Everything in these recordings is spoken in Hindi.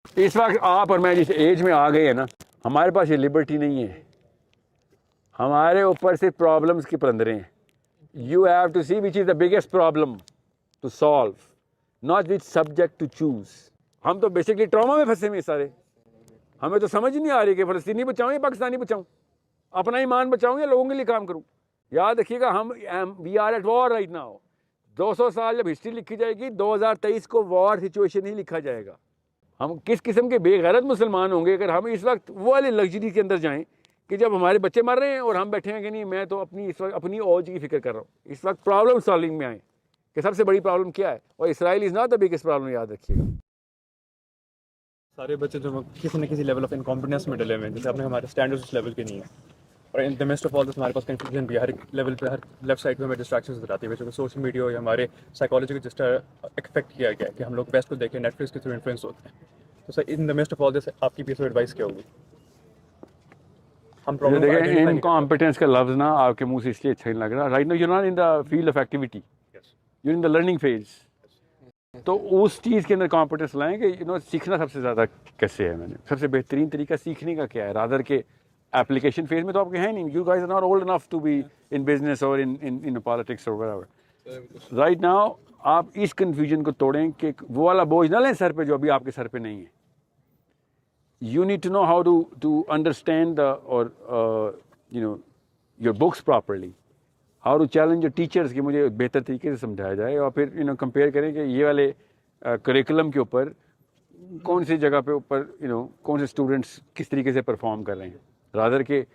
इस वक्त आप और मैं जिस एज में आ गए हैं ना, हमारे पास ये लिबर्टी नहीं है। हमारे ऊपर सिर्फ प्रॉब्लम्स के पंदरे हैं। You have to see which is the biggest problem to solve, not which subject to choose. हम तो बेसिकली ट्रॉमा में फंसे हुए सारे। हमें तो समझ ही नहीं आ रही कि फ़लस्तीनी बचाऊँ या पाकिस्तानी बचाऊँ, अपना ईमान बचाऊँ या लोगों के लिए काम करूँ। याद रखिएगा, हम we are at war right now. 200 साल जब हिस्ट्री लिखी जाएगी, 2023 को वॉर सिचुएशन ही लिखा जाएगा। हम किस किस्म के बेगैरत मुसलमान होंगे अगर हम इस वक्त वो वाली लग्जरी के अंदर जाएं कि जब हमारे बच्चे मर रहे हैं और हम बैठे हैं कि नहीं, मैं तो अपनी इस वक्त अपनी औज की फिक्र कर रहा हूँ। इस वक्त प्रॉब्लम सॉल्विंग में आए कि सबसे बड़ी प्रॉब्लम क्या है, और Israel is not the biggest problem, याद रखिएगा। सारे बच्चे जो किसी न किसी लेवल ऑफ इनकॉम्पिटेंस में डले हुए हैं, जैसे अपने हमारे स्टैंडर्ड्स उस लेवल के नहीं है। और in the mist of all this हमारे पास कंफ्यूजन भी है। हर लेवल पे, हर लेफ्ट साइड पे हमें डिस्ट्रैक्शंस नजर आती है, जैसे सोशल मीडिया या हमारे साइकोलॉजी को जिस तरह इफेक्ट किया गया है कि हम लोग बेस्ट को देखें, नेटफ्लिक्स के थ्रू इन्फ्लुएंस होते हैं। तो sir, in the mist of all this आपकी पीस ऑफ एडवाइस क्या होगी? हम प्रॉब्लम को देखिए, आइडेंटिफाई इनकॉम्पिटेंस का लफ्ज़ ना आपके मुंह से इसलिए अच्छा नहीं लग रहा। Right now you are not in the field of activity, you in the learning phase. तो उस चीज़ के अंदर कॉम्पिटेंस लाएं कि सीखना सबसे ज़्यादा कैसे है। मैंने सबसे बेहतरीन तरीका सीखने का क्या है, रादर के एप्लीकेशन फेज में तो आपके है नहीं। You guys are not old enough to be in business और इन पॉलिटिक्स और व्हाटएवर। राइट नाउ आप इस कन्फ्यूजन को तोड़ें कि वो वाला बोझ ना लें सर पे जो अभी आपके सर पे नहीं है। You need to know how to understand your books properly, how to challenge your teachers कि मुझे बेहतर तरीके से समझाया जाए, और फिर कंपेयर करें कि ये वाले करिकुलम के ऊपर कौन सी जगह पे ऊपर कौन से स्टूडेंट्स किस तरीके से परफॉर्म कर रहे हैं, रादर के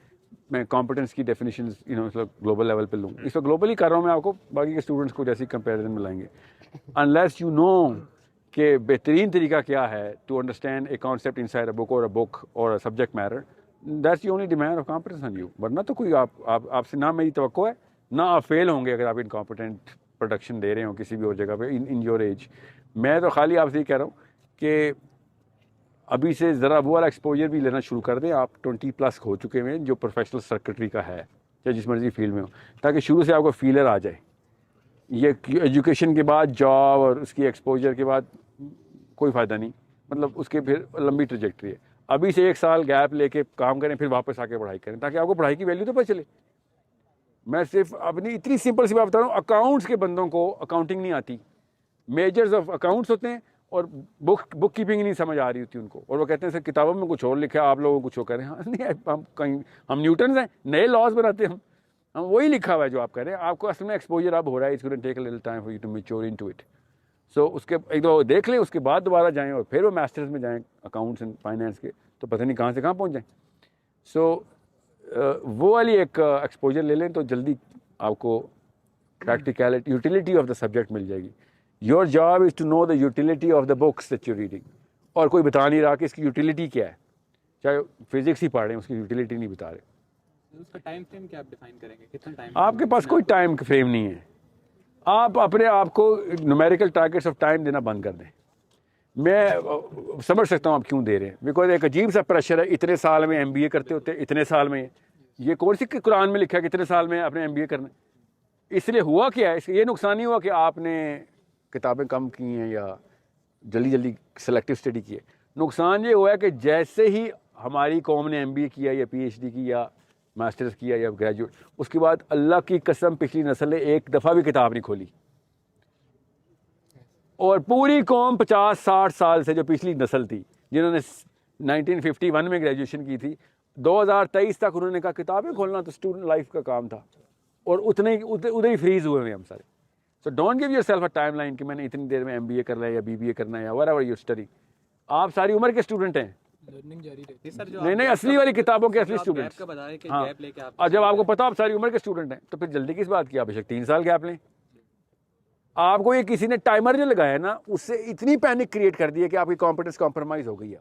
मैं कॉम्पिटेंस की डेफिनेशन मतलब ग्लोबल लेवल पे लूँ। इस वक्त ग्लोबली कर रहा हूँ मैं, आपको बाकी के स्टूडेंट्स को जैसी कंपेरिजन में लाएंगे। अनलेस यू नो कि बेहतरीन तरीका क्या है to understand a concept inside a book और a subject matter, that's the only demand of competence on you. वरना तो कोई आपसे ना मेरी तवक्को है ना आप फेल होंगे अगर आप इनकॉम्पिटेंट प्रोडक्शन दे रहे हो किसी भी और जगह पे इन योर एज। मैं तो खाली आपसे ये कह रहा हूँ कि अभी से ज़रा वो वाला एक्सपोजर भी लेना शुरू कर दें। आप 20+ हो चुके हैं जो प्रोफेशनल सेक्रेटरी का है, चाहे जिस मर्जी फील्ड में हो, ताकि शुरू से आपको फीलर आ जाए। ये एजुकेशन के बाद जॉब और उसकी एक्सपोजर के बाद कोई फ़ायदा नहीं, मतलब उसके फिर लंबी ट्रेजेक्ट्री है। अभी से 1 साल गैप लेके काम करें, फिर वापस आके पढ़ाई करें, ताकि आपको पढ़ाई की वैल्यू तो पता चले। मैं सिर्फ अपनी इतनी सिंपल सी बात बता रहा हूँ, अकाउंट्स के बंदों को अकाउंटिंग नहीं आती, मेजर्स ऑफ अकाउंट्स होते हैं और बुक कीपिंग नहीं समझ आ रही होती उनको, और वो कहते हैं सर किताबों में कुछ और लिखा है, आप लोगों को कुछ और करें। हाँ नहीं, हम कहीं हम न्यूटन्स हैं, नए लॉज बनाते हैं हम वही लिखा हुआ है जो आप कह रहे हैं। आपको असल में एक्सपोजर अब हो रहा है, it's going to take a little time for you to mature into it. So उसके एक दो देख लें, उसके बाद दोबारा जाएं और फिर वो मास्टर्स में जाएं अकाउंट्स एंड फाइनेंस के, तो पता नहीं कहाँ से कहाँ पहुँच जाएं। सो वो वाली एक एक्सपोजर ले लें तो जल्दी आपको practicality, utility of the subject मिल जाएगी। Your job is to know the utility of the books that you reading, और कोई बता नहीं रहा कि इसकी यूटिलिटी क्या है। चाहे फिजिक्स ही पढ़ रहे हैं, उसकी यूटिलिटी नहीं बता रहे। उसका टाइम फ्रेम क्या आप डिफाइन करेंगे, कितना टाइम? आपके पास कोई टाइम फ्रेम नहीं है। आप अपने आप को न्यूमेरिकल टारगेट्स ऑफ टाइम देना बंद कर दें। मैं समझ सकता हूँ आप क्यों दे रहे हैं, बिकॉज एक अजीब सा प्रेशर है। इतने साल में MBA करते होते, इतने साल में ये कौन सी कुरान में लिखा है कितने साल में आपने MBA करना है। इसलिए हुआ क्या है, ये नुकसान नहीं हुआ कि आपने किताबें कम की हैं या जल्दी जल्दी सेलेक्टिव स्टडी की है। नुकसान ये हुआ है कि जैसे ही हमारी कौम ने MBA किया या PhD की या मास्टर्स किया या ग्रेजुएट, उसके बाद अल्लाह की कसम पिछली नस्ल ने एक दफ़ा भी किताब नहीं खोली। और पूरी कौम 50-60 साल से जो पिछली नस्ल थी जिन्होंने 1951 में ग्रेजुएशन की थी, 2023 तक उन्होंने कहा किताबें खोलना तो स्टूडेंट लाइफ का काम था, और उधर ही फ्रीज हुए हम सारे। So don't give yourself a timeline कि मैंने इतनी देर में MBA करना है या BBA करना है या व्हाटएवर यू स्टडी। आप सारी उम्र के स्टूडेंट हैं, लर्निंग जारी रहती है सर। जो नहीं असली वाली किताबों के असली गैप स्टूडेंट्स। का बता रहे कि हाँ, गैप लेके आप, और जब आपको पता आप सारी उम्र के स्टूडेंट हैं तो फिर जल्दी किस बात की, आप बेशक 3 साल गैप लें। आपको ये किसी ने टाइमर जो लगाया ना, उससे इतनी पैनिक क्रिएट कर दी है कि आपकी कॉन्फिडेंस कॉम्प्रोमाइज़ हो गई है।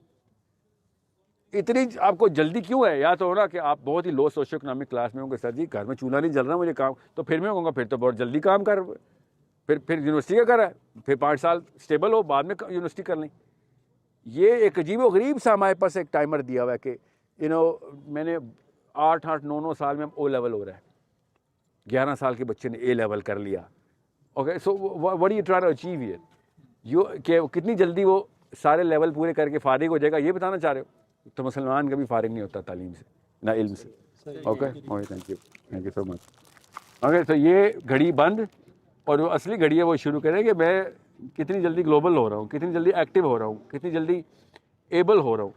इतनी आपको जल्दी क्यों है? या तो हो ना कि आप बहुत ही लो सोशो इकोनॉमिक क्लास में होंगे, सर जी घर में चूल्हा नहीं जल रहा मुझे काम, तो फिर मैं कहूँगा फिर तो बहुत जल्दी काम कर, फिर यूनिवर्सिटी का कर रहा है, फिर 5 साल स्टेबल हो बाद में यूनिवर्सिटी कर लें। ये एक अजीब व गरीब सा हमारे पास एक टाइमर दिया हुआ है कि मैंने 8-9 साल में O लेवल हो रहा है, 11 साल के बच्चे ने A लेवल कर लिया। Okay, so what are you trying to achieve here? कितनी जल्दी वो सारे लेवल पूरे करके फारिग हो जाएगा, ये बताना चाह रहे हो? तो मुसलमान कभी फारिग नहीं होता तालीम से ना इल्म से। Okay okay, thank you so much. Okay, तो ये घड़ी बंद, और जो असली घड़ी है वो शुरू करें कि मैं कितनी जल्दी ग्लोबल हो रहा हूँ, कितनी जल्दी एक्टिव हो रहा हूँ, कितनी जल्दी एबल हो रहा हूँ,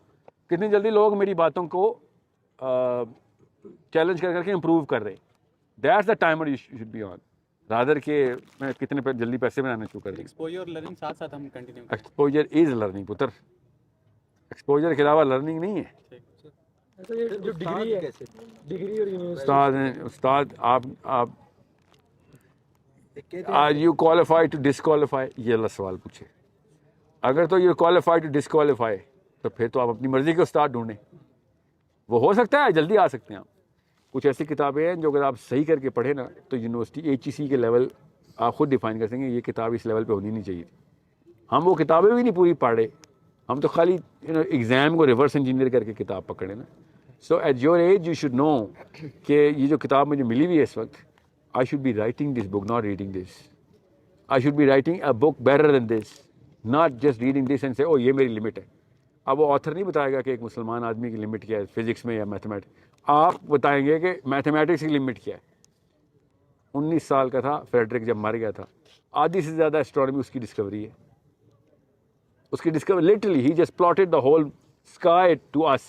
कितनी जल्दी लोग मेरी बातों को चैलेंज कर करके इम्प्रूव कर रहे हैं। That's the timer you should be on, rather के मैं कितने जल्दी पैसे बनाना शुरू कर दें। एक्सपोजर और लर्निंग साथ साथ हम कंटिन्यू करें। एक्सपोजर इज लर्निंग पुत्र, एक्सपोजर के अलावा लर्निंग नहीं है। अच्छा, ये जो डिग्री है, डिग्री और यूनिवर्सिटी, उस्ताद हैं, उस्ताद आप are you qualified to disqualify, ये अल्लाह सवाल पूछे। अगर तो यू क्वालिफाइड टू डिसक्वालीफाई, तो फिर तो आप अपनी मर्जी के उस्ताद ढूंढें, वो हो सकता है जल्दी आ सकते हैं आप। कुछ ऐसी किताबें हैं जो अगर आप सही करके पढ़े ना, तो यूनिवर्सिटी HEC के लेवल आप खुद डिफाइन कर सकेंगे, ये किताब इस लेवल पे होनी नहीं चाहिए थी। हम वो किताबें भी नहीं पूरी पढ़े, हम तो खाली एग्ज़ाम को रिवर्स इंजीनियर करके किताब पकड़े ना। So at your age you should know कि ये जो किताब मुझे मिली हुई है इस वक्त, I should be writing this book, not reading this. I should be writing a book better than this, not just reading this and से ओ ये मेरी लिमिट है। अब वो ऑथर नहीं बताएगा कि एक मुसलमान आदमी की लिमिट क्या है फिजिक्स में या मैथमेटिक्स, आप बताएंगे कि मैथमेटिक्स की लिमिट क्या है। 19 साल का था फ्रेडरिक जब मर गया था, आधी से ज़्यादा एस्ट्रोनॉमी उसकी डिस्कवरी है। उसकी डिस्कवरी लिटरली ही just plotted the whole sky to us,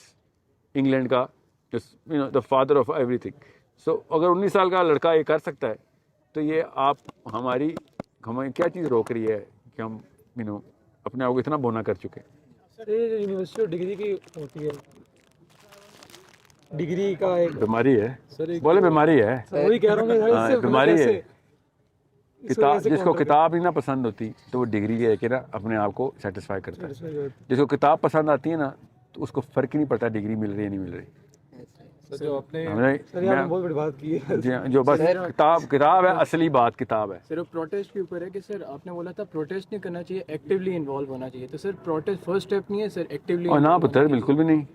England का the father of everything. So अगर 19 साल का लड़का ये कर सकता है, तो ये आप हमें क्या चीज़ रोक रही है कि हम अपने आप को इतना बोना कर चुके हैं। सर ये जो यूनिवर्सिटी और डिग्री की होती है, डिग्री का एक बीमारी है सर, बोले बीमारी है, वही कह रहा हूँ मैं, हाँ, इससे बीमारी है। कैसे- किताब जिसको किताब ही ना पसंद होती, तो वो डिग्री ले के ना अपने आप को सेटिस्फाई करता है। इसमें जिसको किताब पसंद आती है ना, तो उसको फ़र्क ही नहीं पड़ता डिग्री मिल रही है नहीं मिल रही। जो आपने हमने सर ये आपने बहुत बड़ी बात की है। जो बस किताब है, असली बात किताब है। सर प्रोटेस्ट के ऊपर है कि सर आपने बोला था प्रोटेस्ट नहीं करना चाहिए, एक्टिवली इन्वॉल्व होना चाहिए। तो सर प्रोटेस्ट फर्स्ट स्टेप नहीं है सर, एक्टिवली और ना पुत्र, बिल्कुल भी नहीं।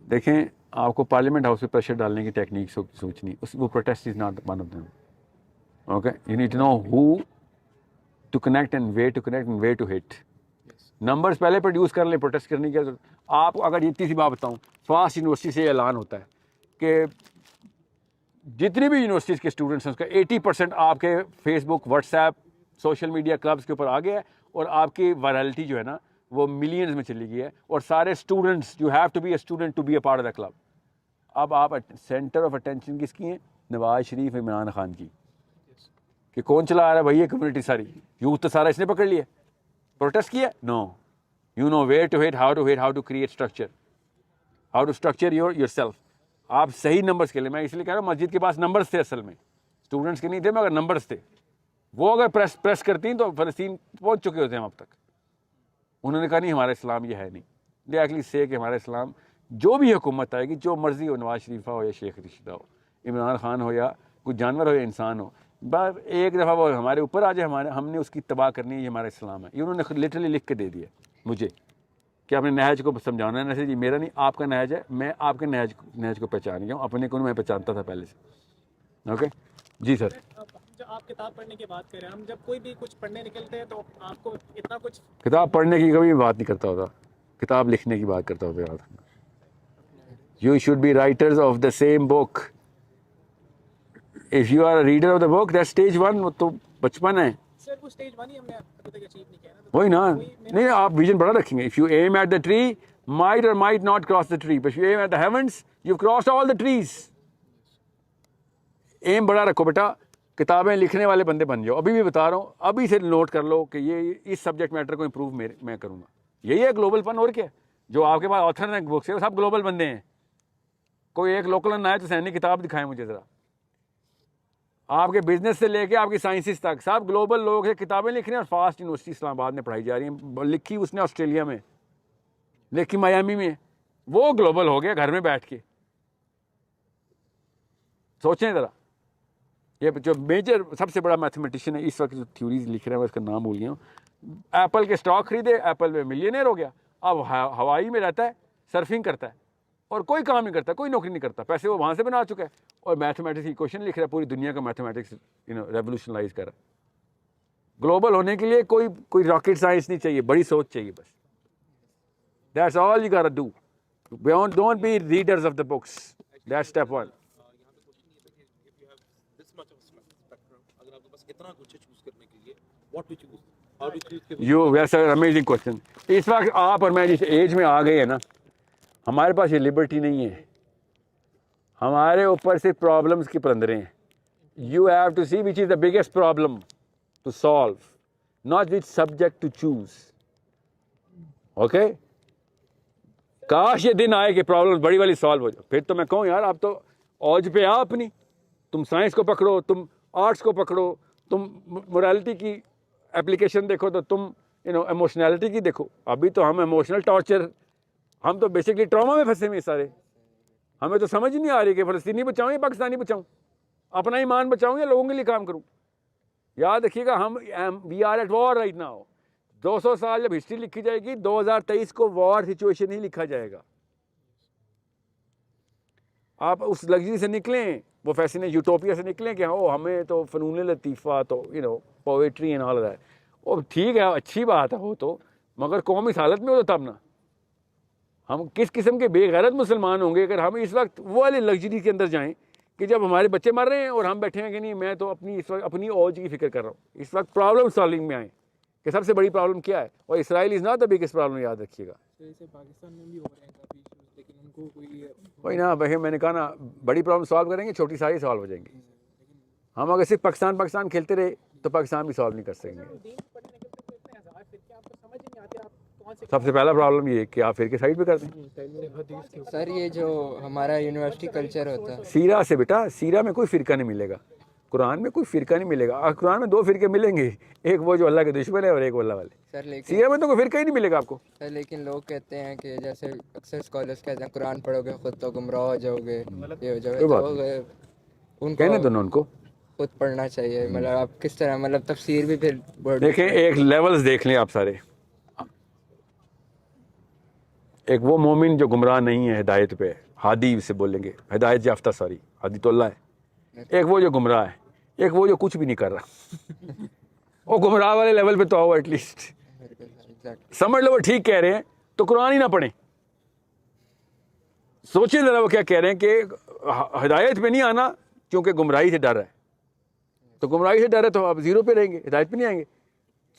देखें, आपको पार्लियामेंट हाउस पे प्रेशर डालने की टेक्निक सोचनी, वो protest is not one of them. Okay, you need to know who to connect and way to connect and way to hit. Numbers पहले प्रोड्यूस कर लें, प्रोटेस्ट करने की। आप अगर इतनी सी बात बताऊं, फास्ट यूनिवर्सिटी से ऐलान होता है कि जितनी भी यूनिवर्सिटीज़ के स्टूडेंट्स हैं उसका 80% आपके Facebook, WhatsApp, social media clubs के ऊपर आ गया है, और आपकी वायरलिटी जो है ना वो मिलियंस में चली गई है। और सारे students, you have to be a student to be a part of the club. अब आप सेंटर ऑफ अटेंशन किसकी हैं? नवाज शरीफ, इमरान खान की। कि कौन चला आ रहा है भाई ये कम्युनिटी सारी, यूथ तो सारा इसने पकड़ लिया। प्रोटेस्ट किया? No, you know where to hit, how to create structure, how to structure yourself. आप सही नंबर्स के लिए, मैं इसलिए कह रहा हूँ, मस्जिद के पास नंबर्स थे असल में, स्टूडेंट्स के नहीं थे, मगर नंबर्स थे। वो अगर प्रेस करती तो फ़लस्तीन पहुँच चुके होते हैं अब तक। उन्होंने कहा नहीं, हमारा इस्लाम ये है नहीं। एक्चुअली से कि हमारा इस्लाम, जो भी हुकूमत आएगी, जो मर्जी हो, नवाज शरीफा हो या शेख रशीदा हो, इमरान खान हो या कोई जानवर हो या इंसान हो, बस एक दफ़ा वो हमारे ऊपर आ जाए, हमने उसकी तबाह करनी है, ये हमारा इस्लाम है। ये उन्होंने लिटरली लिख के दे दिया मुझे कि आपने नहज को समझाना है। नहज जी मेरा नहीं, आपका नहज है, मैं आपके नहज को पहचान गया हूँ, अपने को मैं पहचानता था पहले से। ओके जी सर। जो आप किताब पढ़ने की बात कर रहे हैं, हम जब कोई भी कुछ पढ़ने निकलते हैं तो आपको इतना कुछ किताब पढ़ने की कभी बात नहीं करता होता, किताब लिखने की बात करता होता। याद, you should be writers of the same book. If you are a reader of the book, that stage 1, वो तो बचपन है। सर वो स्टेज 1 ही हमने अभी तक अचीव नहीं किया ना। वही ना, नहीं आप विजन बड़ा रखेंगे। If you aim at the tree, might और might not cross the tree, but you aim at the heavens, you crossed all the trees. Aim बड़ा रखो बेटा, किताबें लिखने वाले बंदे बन जाओ। अभी भी बता रहा हूँ, अभी से नोट कर लो कि ये इस सब्जेक्ट मैटर को इम्प्रूव मैं करूँगा। यही है ग्लोबल पन। और क्या, जो आपके पास ऑथर हैं बुक्स है, वो सब ग्लोबल बंदे हैं। कोई एक लोकल ना आए तो सैनिक किताब दिखाएं मुझे ज़रा। आपके बिजनेस से लेके आपकी साइंसिस तक सब ग्लोबल लोग हैं, किताबें लिख रहे हैं। और फास्ट यूनिवर्सिटी इस्लामाबाद में पढ़ाई जा रही है, लिखी उसने ऑस्ट्रेलिया में, लिखी मायामी में, वो ग्लोबल हो गया घर में बैठ के। सोचें ज़रा, ये जो मेजर सबसे बड़ा मैथमेटिशियन है इस वक्त जो थ्योरीज लिख रहे हैं, उसका नाम भूल गया हूँ, एप्पल के स्टॉक खरीदे, एप्पल में मिलियनेयर हो गया। अब हवाई में रहता है, सर्फिंग करता है, और कोई काम नहीं करता, कोई नौकरी नहीं करता, पैसे वो वहाँ से बना चुका है, और मैथमेटिक्स की क्वेश्चन लिख रहा है, पूरी दुनिया का मैथमेटिक्स रेवोल्यूशनलाइज कर रहा है। ग्लोबल होने के लिए कोई रॉकेट साइंस नहीं चाहिए, बड़ी सोच चाहिए बस। That's all you got to do. Don't be readers of the books, that's step 1। That's an amazing question. इस वक्त आप और मैं जिस एज में आ गए हैं ना, हमारे पास ये लिबर्टी नहीं है, हमारे ऊपर से प्रॉब्लम्स की पंदरें हैं। You have to see which is the biggest problem to solve, not which subject to choose. Okay, काश ये दिन आए कि प्रॉब्लम बड़ी वाली सॉल्व हो जाए, फिर तो मैं कहूँ यार आप तो औज पे आप नहीं, तुम साइंस को पकड़ो, तुम आर्ट्स को पकड़ो, तुम मोरालिटी की एप्लीकेशन देखो, तो तुम इमोशनैलिटी की देखो। अभी तो हम इमोशनल टॉर्चर, हम तो बेसिकली ट्रॉमा में फंसे हुए सारे। हमें तो समझ ही नहीं आ रही कि फ़लस्तीनी बचाऊँ या पाकिस्तानी बचाऊँ, अपना ईमान बचाऊँ या लोगों के लिए काम करूँ। याद रखिएगा, हम we are at war right now. 200 साल जब हिस्ट्री लिखी जाएगी, 2023 को वॉर सिचुएशन ही लिखा जाएगा। आप उस लग्जरी से निकलें, वो फैसिने यूटोपिया से निकलें कि हाँ हमें तो फ़नून लतीफ़ा, तो पोएट्री एंड ऑल दैट, वो ठीक है, अच्छी बात है वो तो, मगर कौम इस हालत में हो तब ना। हम किस किस्म के बेगैरत मुसलमान होंगे अगर हम इस वक्त वो वाली लग्जरी के अंदर जाएं कि जब हमारे बच्चे मर रहे हैं और हम बैठे हैं कि नहीं मैं तो इस वक्त अपनी औज की फिक्र कर रहा हूँ। इस वक्त प्रॉब्लम सॉल्विंग में आए कि सबसे बड़ी प्रॉब्लम क्या है, और Israel is not the biggest problem, याद रखिएगा। जैसे पाकिस्तान में भी हो रहे हैं काफ़ी इश्यूज, लेकिन उनको कोई वही ना भाई, मैंने कहा ना, बड़ी प्रॉब्लम सॉल्व करेंगे, छोटी सारी सॉल्व हो जाएंगी। हम अगर सिर्फ पाकिस्तान खेलते रहे तो पाकिस्तान भी सॉल्व नहीं कर सकेंगे। दीन पढ़ने निकलते तो इतने हज़ार फिरके आपको समझ ही नहीं आते, आप कौन से सबसे पहला प्रॉब्लम ये है कि आप फिर के साइड पे कर दें। सर ये जो हमारा यूनिवर्सिटी कल्चर होता है, सीरा से बेटा, सीरा में कोई फ़िरका नहीं मिलेगा, कुरान में कोई फ़िरका नहीं मिलेगा। कुरान में 2 फ़िरके मिलेंगे, एक वो जो अल्लाह के दुश्मन है और एक वो अल्लाह वाले। सर लेकिन सीरा में तो कोई फ़िरका ही नहीं मिलेगा आपको। सर लेकिन लोग कहते हैं कि जैसे अक्सर स्कॉलर्स कहते हैं कुरान पढ़ोगे खुद तो गुमराह हो जाओगे, ये हो जाओगे, कोई बात तो उनको कहने दो ना उनको। खुद पढ़ना चाहिए। मतलब आप किस तरह, मतलब तफसीर भी फिर देखें, एक लेवल्स देख लें आप सारे। एक वो मोमिन जो गुमराह नहीं है, हिदायत पे है, हादी से बोलेंगे, हिदायत याफ्ता, सॉरी हादी तो अल्लाह है। एक वो जो गुमराह है, एक वो जो कुछ भी नहीं कर रहा। वो गुमराह वाले लेवल पे तो आओ एटलीस्ट। समझ लो वो ठीक कह रहे हैं तो कुरान ही ना पढ़ें। सोचिए जरा वो क्या कह रहे हैं कि हिदायत पे नहीं आना क्योंकि गुमराही से डर है। तो गुमराही से डर है तो आप जीरो पे रहेंगे, हिदायत पे नहीं आएंगे।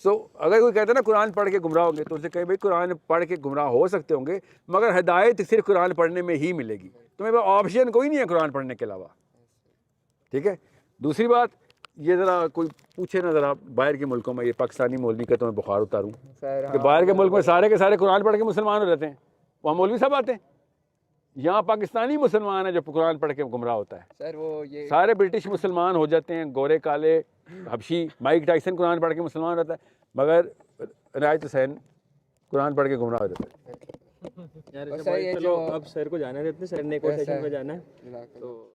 सो अगर कोई कहता है ना कुरान पढ़ के गुमराह होंगे, तो उनसे कहे भाई कुरान पढ़ के गुमराह हो सकते होंगे, मगर हिदायत सिर्फ कुरान पढ़ने में ही मिलेगी। तुम्हें ऑप्शन कोई नहीं है कुरान पढ़ने के अलावा। ठीक है। दूसरी बात, ये ज़रा कोई पूछे ना ज़रा बाहर के मुल्कों में, ये पाकिस्तानी मौलवी का तो मैं बुखार उतारूँ कि बाहर के मुल्क में सारे के सारे कुरान पढ़ के मुसलमान हो जाते हैं, वहाँ मौलवी सब आते हैं। यहाँ पाकिस्तानी मुसलमान है जो कुरान पढ़ के गुमराह होता है। सर वो ये सारे ब्रिटिश मुसलमान हो जाते हैं, गोरे काले हबशी, माइक टाइसन कुरान पढ़ के मुसलमान होता है, मगर इनायत हुसैन कुरान पढ़ के गुमराह हो जाता है। और सर ये जो अब सर को जाना है, इतने सर ने एक और सेशन में जाना है इलाका- तो